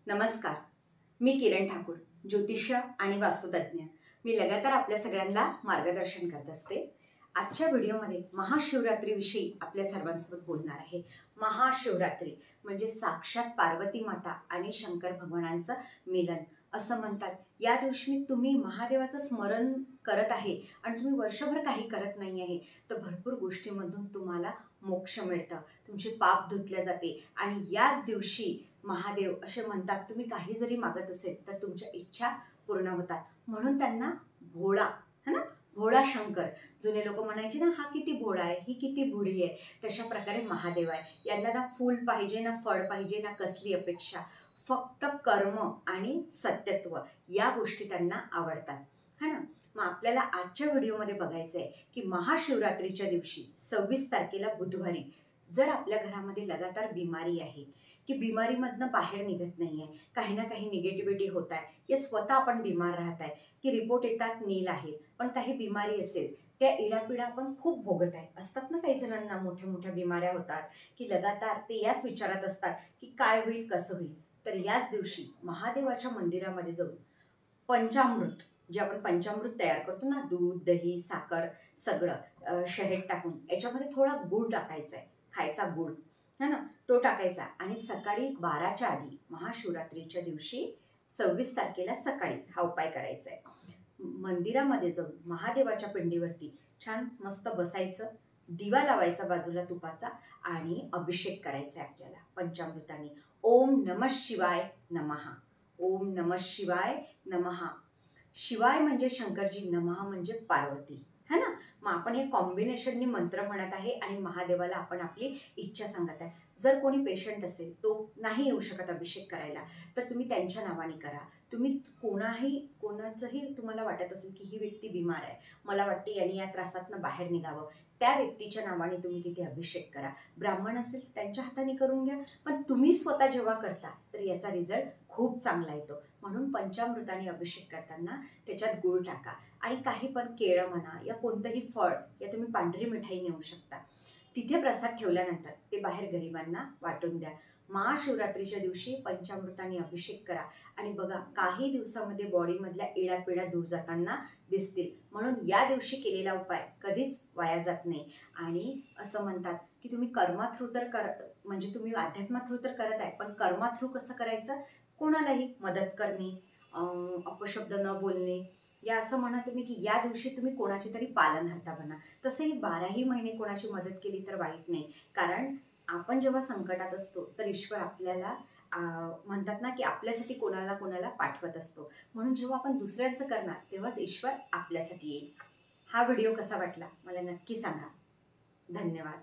नमस्कार, मी किरण ठाकूर, ज्योतिष्य आणि वास्तुतज्ञ। मी लगातार आपल्या सगळ्यांना मार्गदर्शन करत असते। आजच्या व्हिडिओमध्ये महाशिवरात्रीविषयी आपल्या सर्वांसोबत बोलणार आहे। महाशिवरात्री म्हणजे साक्षात पार्वती माता आणि शंकर भगवानांचं मिलन असं म्हणतात। या दिवशी तुम्ही महादेवाचं स्मरण करत आहे आणि तुम्ही वर्षभर काही करत नाही आहे तर भरपूर गोष्टींमधून तुम्हाला मोक्ष मिळतं, तुमचे पाप धुतले जाते आणि याच दिवशी महादेव असे म्हणतात तुम्ही काही जरी मागत असेल तर तुमच्या इच्छा पूर्ण होतात। म्हणून त्यांना भोळा है ना, भोळा शंकर। जुने लोक म्हणायचे ना, हा किती भोळा आहे, ही किती भोळी आहे। तशा प्रकारे महादेव आहे। यांना ना फूल पाहिजे, ना फळ पाहिजे, ना कसली अपेक्षा, फक्त कर्म आणि सत्यत्व या गोष्टी त्यांना आवडतात है ना। मग आपल्याला आजच्या व्हिडिओमध्ये बघायचं आहे की महाशिवरात्रीच्या दिवशी 26 तारखेला बुधवारी जर आपल्या घरामध्ये लगातार बिमारी आहे की बिमारीमधनं बाहेर निघत नाही आहे, काही ना काही निगेटिव्हिटी होत आहे, या स्वतः आपण बिमार राहत आहे की रिपोर्ट येतात नील आहेत पण काही बिमारी असेल त्या इडापिडा आपण खूप भोगत आहे। असतात ना काही जणांना मोठ्या मोठ्या बिमाऱ्या होतात की लगातार ते याच विचारात असतात की काय होईल कसं होईल। तर याच दिवशी महादेवाच्या मंदिरामध्ये जाऊन पंचामृत, जे आपण पंचामृत तयार करतो ना, दूध दही साखर सगळं शहद टाकून याच्यामध्ये थोडा गूळ टाकायचा आहे, खायचा गूळ है ना, तो टाकायचा आणि सकाळी 12च्या आधी महाशिवरात्रीच्या दिवशी 26 तारखेला सकाळी हा उपाय करायचा आहे। मंदिरामध्ये जाऊन महादेवाच्या पिंडीवरती छान मस्त बसायचं, दिवा लावायचा बाजूला तुपाचा आणि अभिषेक करायचा आहे आपल्याला पंचामृताने। ओम नमः शिवाय नमः, ओम नमः शिवाय नमः। शिवाय म्हणजे शंकरजी, नमः म्हणजे पार्वती है ना। मग आपण हे कॉम्बिनेशननी मंत्र म्हणत आहे आणि महादेवाला आपण आपली इच्छा सांगत आहे। जर कोणी पेशंट असेल तो नाही येऊ शकत अभिषेक करायला तर तुम्ही त्यांच्या नावाने करा। तुम्ही कोणाचंही तुम्हाला वाटत असेल की ही व्यक्ती बिमार आहे, मला वाटते यांनी या त्रासातनं बाहेर निघावं, त्या व्यक्तीच्या नावाने तुम्ही तिथे अभिषेक करा। ब्राह्मण असेल त्यांच्या हाताने करून घ्या, पण तुम्ही स्वतः जेव्हा करता तर याचा रिझल्ट खूप चांगला येतो। म्हणून पंचामृताने अभिषेक करताना त्याच्यात गूळ टाका आणि काही पण केळं म्हणा या कोणतंही फळ या तुम्ही पांढरी मिठाई नेऊ शकता। तिथे प्रसाद ठेवल्यानंतर ते बाहेर गरिबांना वाटून द्या। महाशिवरात्रीच्या दिवशी पंचामृताने अभिषेक करा आणि बघा काही दिवसामध्ये बॉडीमधल्या इडापिडा दूर जाताना दिसतील। म्हणून या दिवशी केलेला उपाय कधीच वाया जात नाही। आणि असं म्हणतात की तुम्ही कर्मा थ्रू तर म्हणजे तुम्ही अध्यात्मा थ्रू तर करत आहे, पण कर्मा थ्रू कसं करायचं, कोणालाही मदत करणे, अपशब्द न बोलणे, या असं म्हणा तुम्ही की या दिवशी तुम्ही कोणाची तरी पालनहर्ता बना। तसेही 12ही महिने कोणाची मदत केली तर वाईट नाही, कारण आपण जेव्हा संकटात असतो तर ईश्वर आपल्याला म्हणतात ना की आपल्यासाठी कोणाला कोणाला पाठवत असतो। म्हणून जेव्हा आपण दुसऱ्यांचं करणार तेव्हाच ईश्वर आपल्यासाठी येईल। हा व्हिडिओ कसा वाटला मला नक्की सांगा। धन्यवाद।